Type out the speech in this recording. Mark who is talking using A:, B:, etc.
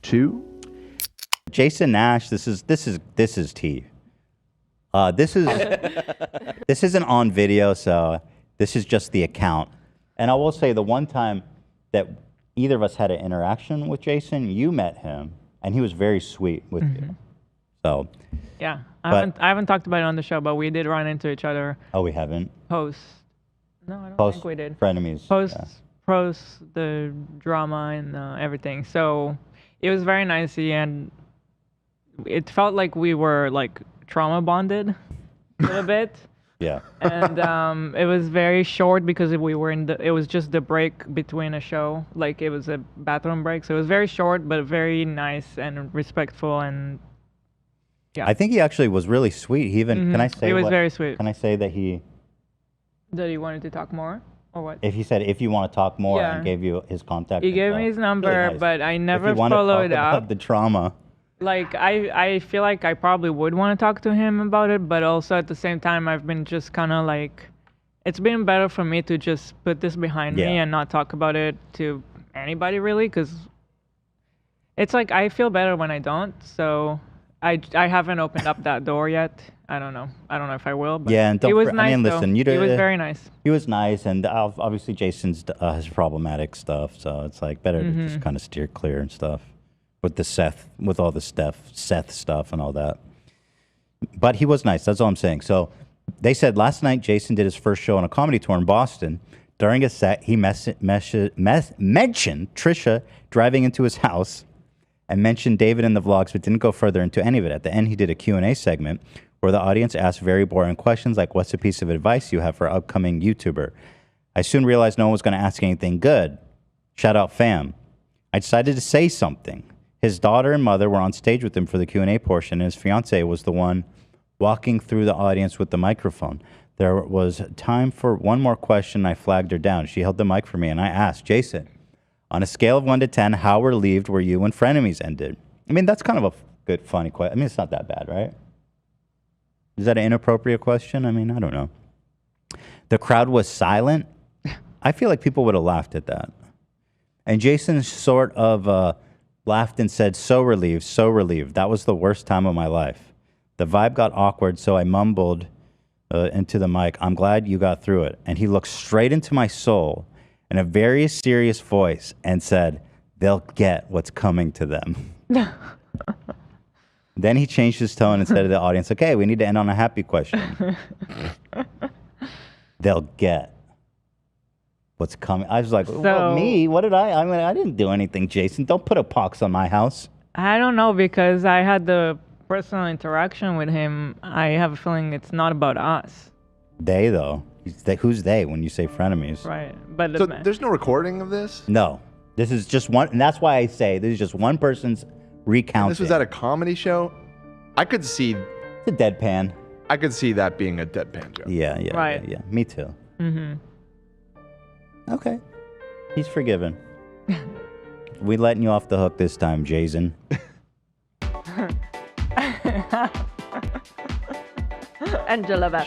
A: 2.
B: Jason Nash, this is tea. This isn't on video, so this is just the account. And I will say the one time that either of us had an interaction with Jason, you met him, and he was very sweet with you. So
C: yeah, I haven't talked about it on the show, but we did run into each other.
B: Oh, we haven't?
C: Post. No, I don't think we did.
B: Frenemies.
C: Post the drama and everything. So it was very nice, and it felt like we were like trauma bonded a little bit.
B: Yeah.
C: And it was very short because it was just the break between a show. Like it was a bathroom break. So it was very short, but very nice and respectful. And yeah.
B: I think he actually was really sweet. He even, can I say
C: he was very sweet.
B: Can I say that he
C: wanted to talk more? Or what?
B: If he said, if you want to talk more, and gave you his contact.
C: He gave me his number,
B: really nice.
C: but I never
B: if you
C: followed
B: to talk
C: up.
B: About the trauma.
C: Like, I feel like I probably would want to talk to him about it, but also at the same time, I've been just kind of like, it's been better for me to just put this behind me and not talk about it to anybody really, because it's like I feel better when I don't. So I haven't opened up that door yet. I don't know if I will. But
B: yeah, and
C: he was nice.
B: I mean, listen,
C: he was very nice.
B: He was nice, and obviously Jason's has problematic stuff, so it's like better to just kind of steer clear and stuff. With all the Seth stuff and all that. But he was nice. That's all I'm saying. So they said last night Jason did his first show on a comedy tour in Boston. During a set, he mentioned Trisha driving into his house and mentioned David in the vlogs, but didn't go further into any of it. At the end, he did a Q&A segment where the audience asked very boring questions like, what's a piece of advice you have for an upcoming YouTuber? I soon realized no one was going to ask anything good. Shout out fam. I decided to say something. His daughter and mother were on stage with him for the Q&A portion, and his fiance was the one walking through the audience with the microphone. There was time for one more question. I flagged her down. She held the mic for me, and I asked, Jason, on a scale of 1 to 10, how relieved were you when Frenemies ended? I mean, that's kind of a good, funny question. I mean, it's not that bad, right? Is that an inappropriate question? I mean, I don't know. The crowd was silent. I feel like people would have laughed at that. And Jason sort of laughed and said, so relieved, so relieved. That was the worst time of my life. The vibe got awkward, so I mumbled into the mic, I'm glad you got through it. And he looked straight into my soul in a very serious voice and said, they'll get what's coming to them. Then he changed his tone and said to the audience, okay, we need to end on a happy question. They'll get what's coming. I was like, well, me? What did I mean, I didn't do anything, Jason. Don't put a pox on my house.
C: I don't know, because I had the personal interaction with him. I have a feeling it's not about us.
B: They, though. Who's they when you say frenemies?
C: Right. But
A: so there's no recording of this?
B: No. This is just one, and that's why I say this is just one person's recounting.
A: This was at a comedy show? I could see...
B: It's a deadpan.
A: I could see that being a deadpan joke.
B: Yeah.
C: Right.
B: Yeah. Me too.
C: Mm-hmm.
B: Okay. He's forgiven. We letting you off the hook this time, Jason.
D: Angela.